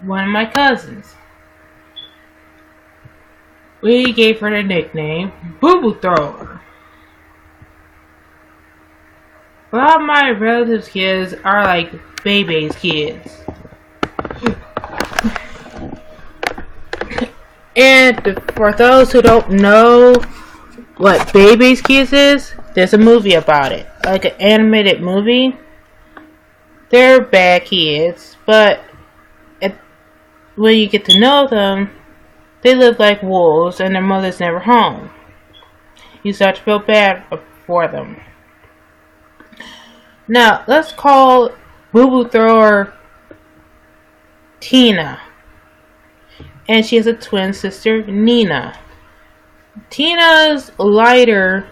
one of my cousins. We gave her the nickname Boo Boo Thrower. A lot of my relatives' kids are like Bebe's kids. And for those who don't know what Bebe's Kids is, there's a movie about it. Like an animated movie. They're bad kids, but when you get to know them, they live like wolves and their mother's never home. You start to feel bad for them. Now, let's call Boo Boo Thrower Tina. And she has a twin sister, Nina. Tina's lighter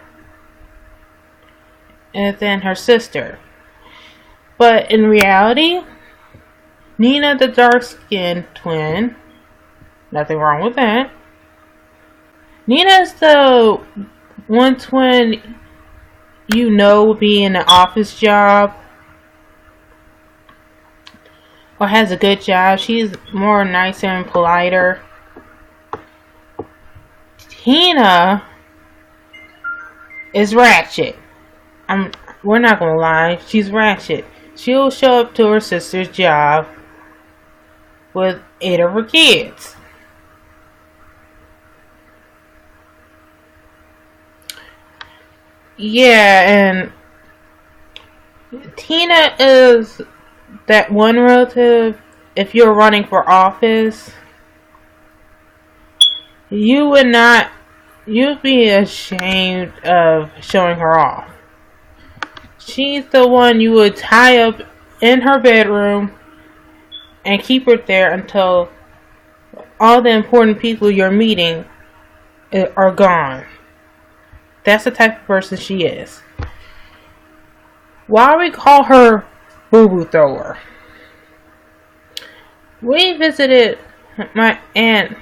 than her sister. But in reality, Nina, the dark-skinned twin, nothing wrong with that. Nina's the one twin you know will be in an office job or has a good job. She's more nicer and politer. Tina is ratchet. We're not gonna lie, she's ratchet. She'll show up to her sister's job with 8 of her kids. Yeah, and Tina is that one relative, if you're running for office, you'd be ashamed of showing her off. She's the one you would tie up in her bedroom and keep her there until all the important people you're meeting are gone. That's the type of person she is. Why we call her Boo Boo Thrower? We visited my Aunt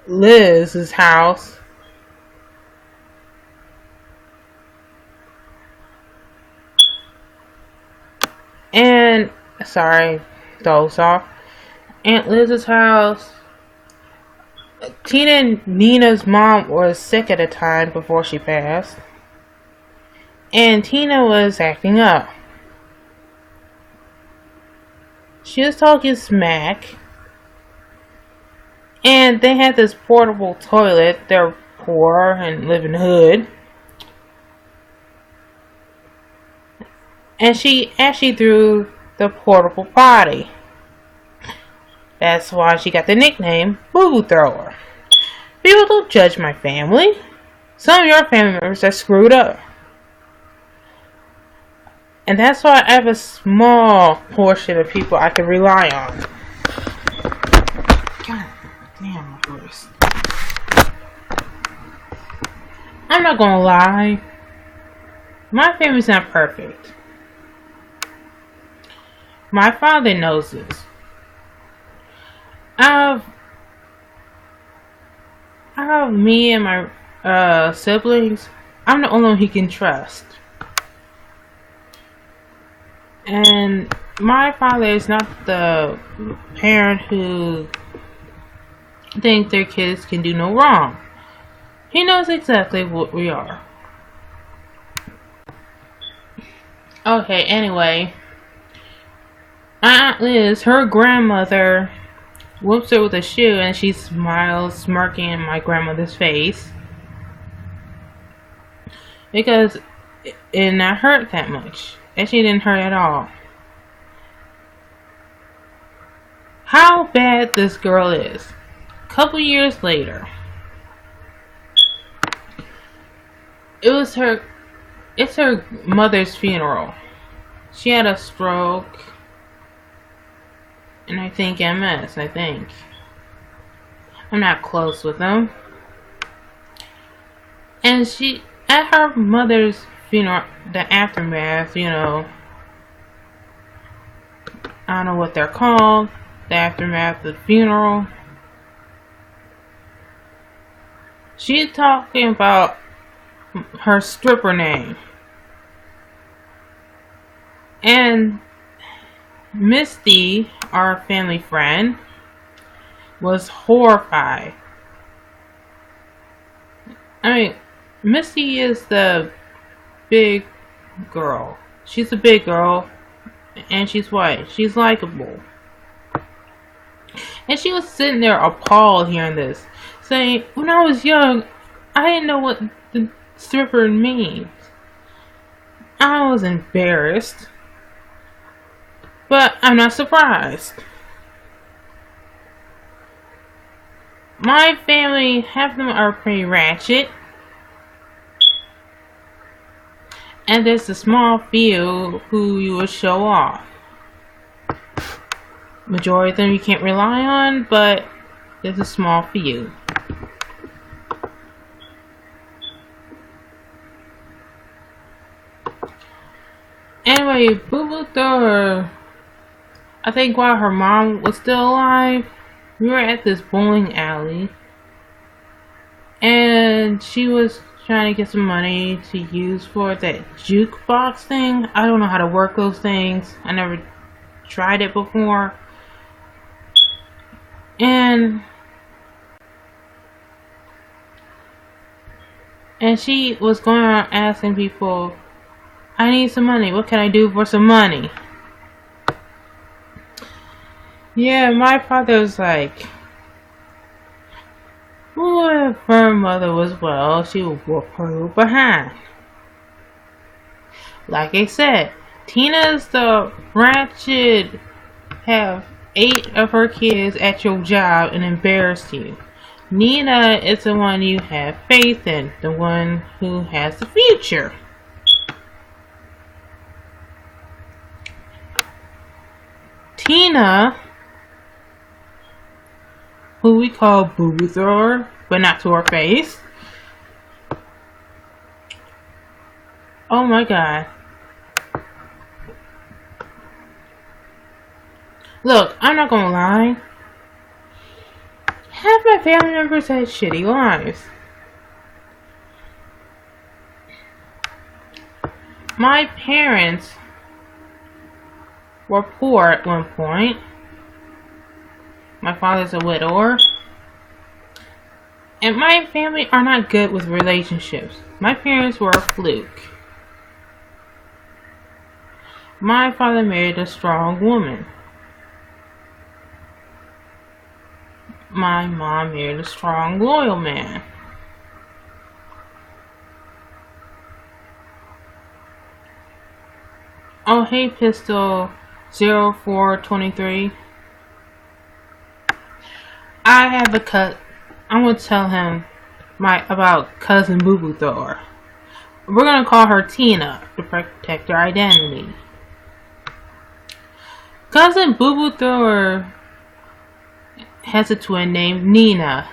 Liz's house. And, sorry, doze off. Aunt Liz's house. Tina and Nina's mom was sick at the time before she passed. And Tina was acting up. She was talking smack. And they had this portable toilet. They're poor and live in the hood. And she actually threw the portable potty. That's why she got the nickname Boo Boo Thrower. People don't judge my family. Some of your family members are screwed up. And that's why I have a small portion of people I can rely on. God damn, my voice. I'm not gonna lie. My family's not perfect. My father knows this. Out of me and my siblings, I'm the only one he can trust. And my father is not the parent who thinks their kids can do no wrong. He knows exactly what we are. Okay, anyway. Aunt Liz, her grandmother whoops her with a shoe and she smiles, smirking in my grandmother's face. Because it did not hurt that much. And she didn't hurt at all. How bad this girl is. A couple years later. It's her mother's funeral. She had a stroke. And I think MS, I'm not close with them. And she, at her mother's funeral, the aftermath, I don't know what they're called, the aftermath of the funeral. She's talking about her stripper name. And Misty, our family friend, was horrified. I mean, Misty is the big girl. She's a big girl, and she's white. She's likable. And she was sitting there appalled hearing this, saying, when I was young, I didn't know what the stripper means. I was embarrassed, but I'm not surprised. My family, half of them are pretty ratchet, and there's a small few who you will show off. Majority of them you can't rely on, but there's a small few. Anyway, Boo Boo Thor, I think while her mom was still alive, we were at this bowling alley, and she was trying to get some money to use for that jukebox thing. I don't know how to work those things. I never tried it before. And she was going around asking people, I need some money. What can I do for some money? Yeah, my father was like, well, if her mother was well, she would whoop her behind. Like I said, Tina's the ratchet, have 8 of her kids at your job and embarrass you. Nina is the one you have faith in, the one who has the future. Tina, who we call Boo Boo Thor, but not to her face. Oh my god. Look, I'm not gonna lie. Half my family members had shitty lives. My parents were poor at one point. My father's a widower. And my family are not good with relationships. My parents were a fluke. My father married a strong woman. My mom married a strong, loyal man. Oh, hey, Pistol 0423. I have a cut. I'm gonna tell him about cousin Boo Boo Thor. We're gonna call her Tina to protect her identity. Cousin Boo Boo Thor has a twin named Nina.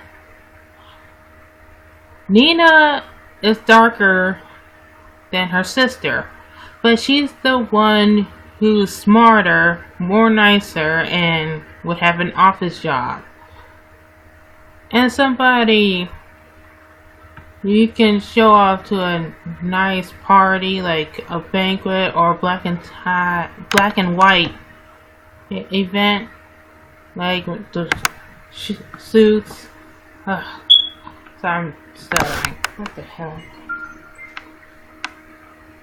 Nina is darker than her sister, but she's the one who's smarter, more nicer, and would have an office job. And somebody you can show off to a nice party like a banquet or black and white event, like the suits. Ugh. So I'm stuttering. What the hell?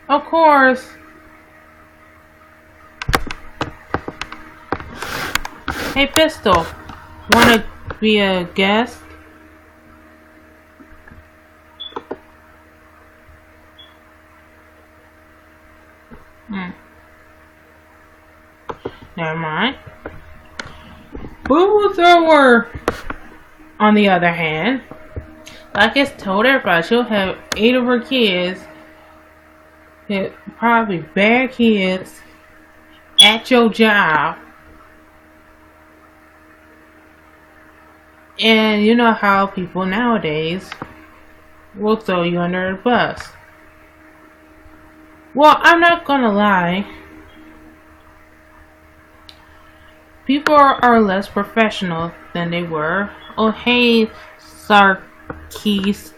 Of course. Hey, Pistol, wanna be a guest? Never mind. Boo Boo Thor, on the other hand, like it's told everybody, she'll have 8 of her kids, probably bad kids, at your job. And you know how people nowadays will throw you under the bus. Well, I'm not gonna lie. People are less professional than they were. Oh, hey, Sarkis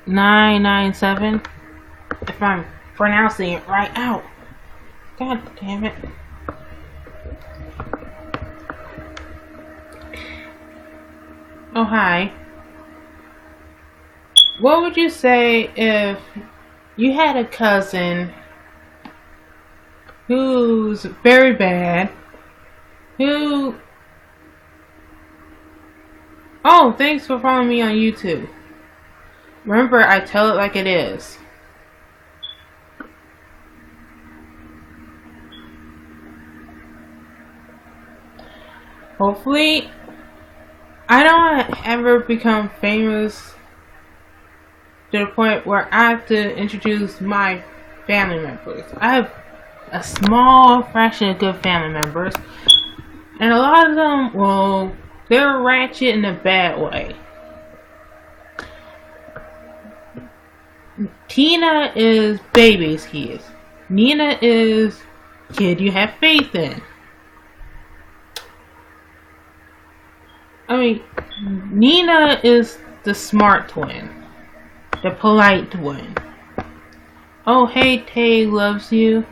997. If I'm pronouncing it right. Ow. God damn it. hi. What would you say if you had a cousin who's very bad, who... Oh, thanks for following me on YouTube. Remember, I tell it like it is. Hopefully, I don't want to ever become famous to the point where I have to introduce my family members. I have a small fraction of good family members, and a lot of them, well, they're ratchet in a bad way. Tina is baby's kids. Nina is kid you have faith in. I mean, Nina is the smart twin, the polite twin. Oh, hey, Tay loves you.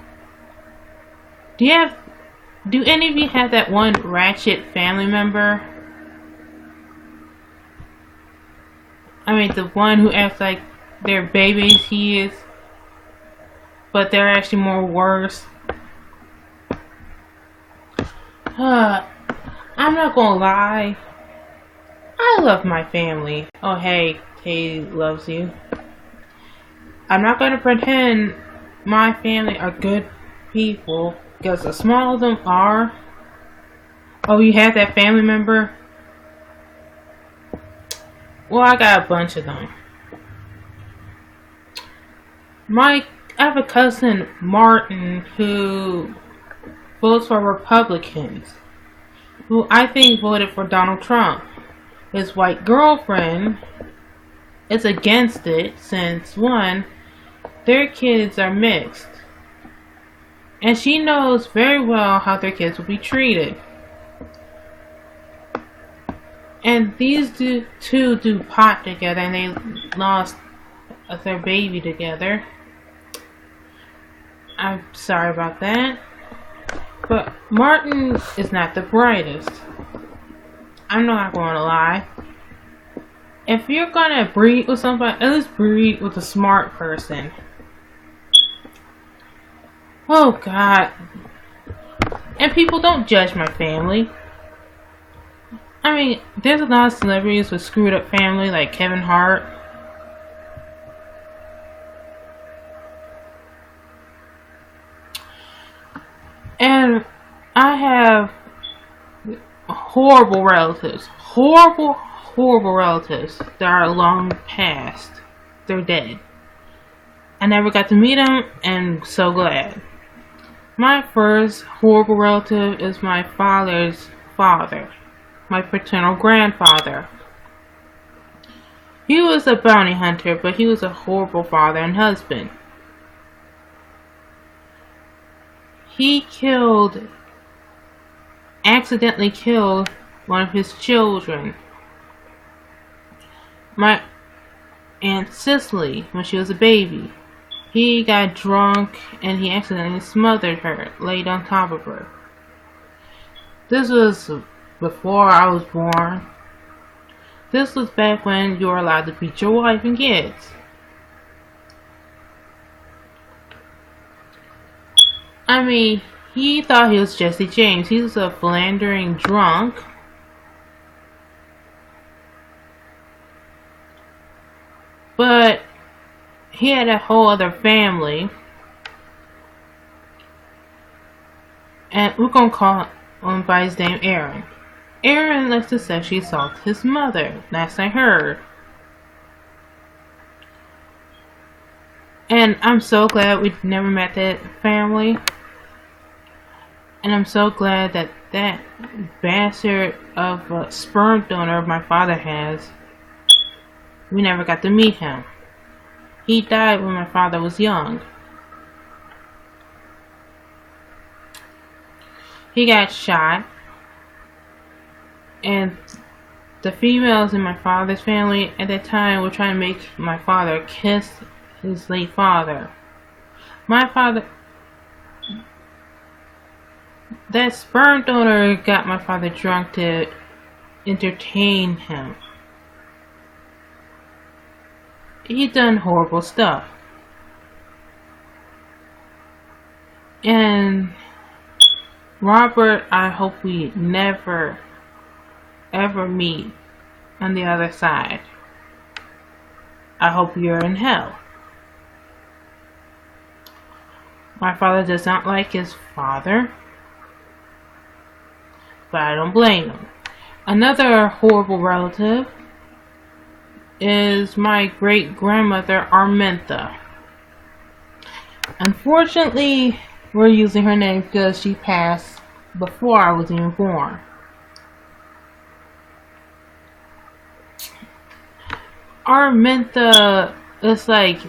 Do any of you have that one ratchet family member? I mean, the one who acts like they're babies kids, but they're actually more worse. I'm not gonna lie. I love my family. Oh, hey, Tay loves you. I'm not gonna pretend my family are good people, because a small of them are. Oh, you have that family member? Well, I got a bunch of them. I have a cousin, Martin, who votes for Republicans, who I think voted for Donald Trump. His white girlfriend is against it since, one, their kids are mixed. And she knows very well how their kids will be treated. And these two do pot together, and they lost their baby together. I'm sorry about that. But Martin is not the brightest. I'm not going to lie. If you're going to breed with somebody, at least breed with a smart person. Oh, God. And people, don't judge my family. I mean, there's a lot of celebrities with screwed up family, like Kevin Hart. And I have horrible relatives. Horrible relatives that are long past. They're dead. I never got to meet them, and so glad. My first horrible relative is my father's father. My paternal grandfather. He was a bounty hunter, but he was a horrible father and husband. He accidentally killed one of his children. My Aunt Cicely, when she was a baby. He got drunk and he accidentally smothered her, laid on top of her. This was before I was born. This was back when you were allowed to beat your wife and kids. I mean, he thought he was Jesse James. He was a philandering drunk. But he had a whole other family. And we're going to call him by his name Aaron. Aaron likes to sexually assault his mother. Last I heard. And I'm so glad we never met that family. And I'm so glad that that bastard of a sperm donor my father has, we never got to meet him. He died when my father was young. He got shot. And the females in my father's family at that time were trying to make my father kiss his late father. My father... That sperm donor got my father drunk to entertain him. he done horrible stuff. And Robert, I hope we never ever meet on the other side. I hope you're in hell. My father does not like his father, but I don't blame him. Another horrible relative is my great-grandmother, Armenta. Unfortunately, we're using her name because she passed before I was even born. Armenta is like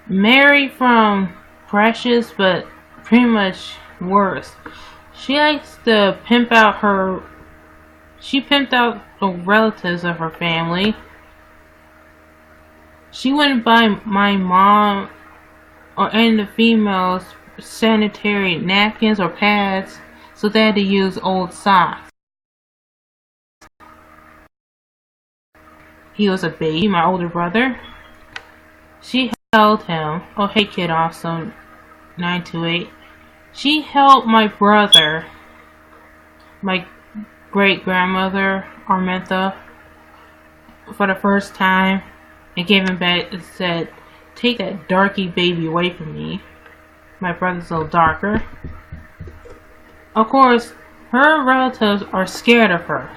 Mary from Precious, but pretty much worse. She likes to pimp out she pimped out the relatives of her family. She wouldn't buy my mom or any of the females sanitary napkins or pads, so they had to use old socks. He was a baby, my older brother. She held him. Oh, hey kid, also 928. She held my brother, my great-grandmother, Armenta, for the first time and gave him back and said, "Take that darky baby away from me." My brother's a little darker. Of course, her relatives are scared of her,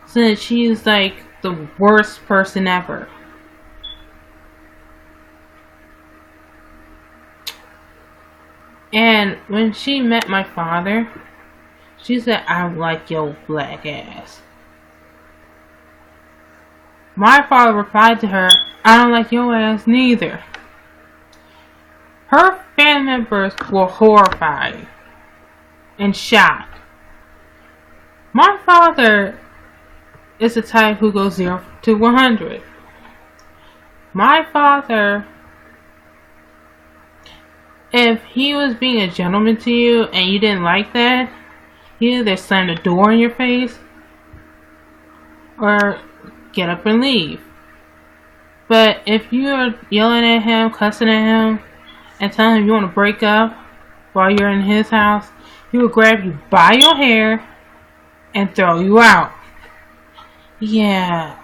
since she's like the worst person ever. And when she met my father, she said, "I don't like your black ass." My father replied to her, "I don't like your ass neither." Her family members were horrified and shocked. My father is the type who goes 0 to 100. My father, if he was being a gentleman to you and you didn't like that, he either slam the door in your face or get up and leave. But if you're yelling at him, cussing at him, and telling him you want to break up while you're in his house, he will grab you by your hair and throw you out. Yeah.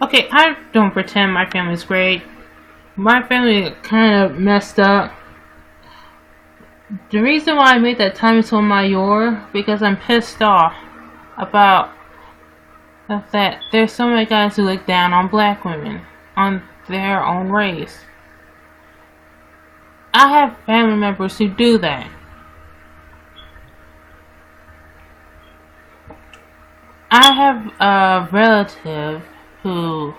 Okay, I don't pretend my family's great. My family kind of messed up. The reason why I made that Tommy Sotomayor, because I'm pissed off about that there's so many guys who look down on black women, on their own race. I have family members who do that. I have a relative who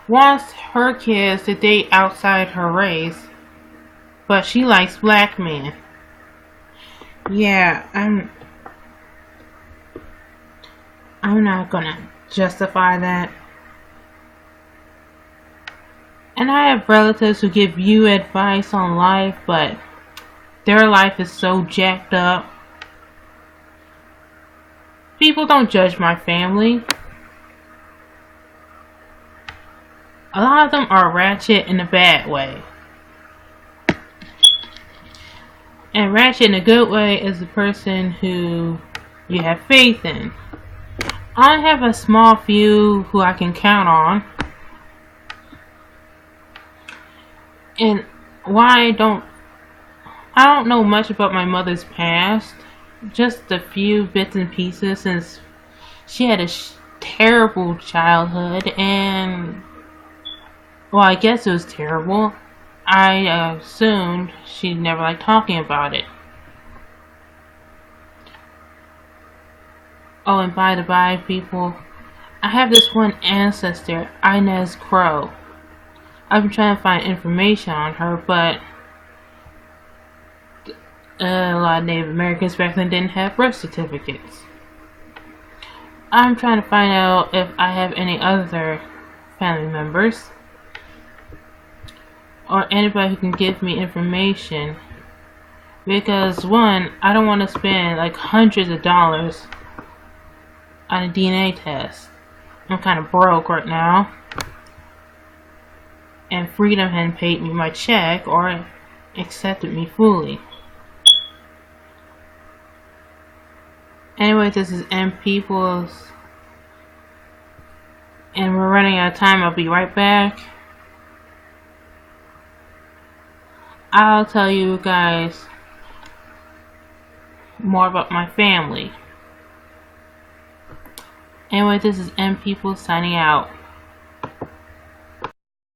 wants her kids to date outside her race, but she likes black men. Yeah, I'm not gonna justify that. And I have relatives who give you advice on life, but their life is so jacked up. People don't judge my family. A lot of them are ratchet in a bad way. And ratchet in a good way is the person who you have faith in. I have a small few who I can count on. And why I don't know much about my mother's past. Just a few bits and pieces, since she had a terrible childhood, and well, I guess it was terrible. I assumed she never liked talking about it. Oh, and by the by, people, I have this one ancestor, Inez Crow. I've been trying to find information on her, but a lot of Native Americans back then didn't have birth certificates. I'm trying to find out if I have any other family members or anybody who can give me information Because one, I don't want to spend like hundreds of dollars on a DNA test. I'm kind of broke right now. And Freedom hadn't paid me my check or accepted me fully. Anyway, this is M Peoples. And we're running out of time. I'll be right back. I'll tell you guys more about my family. Anyway, this is M Peoples signing out.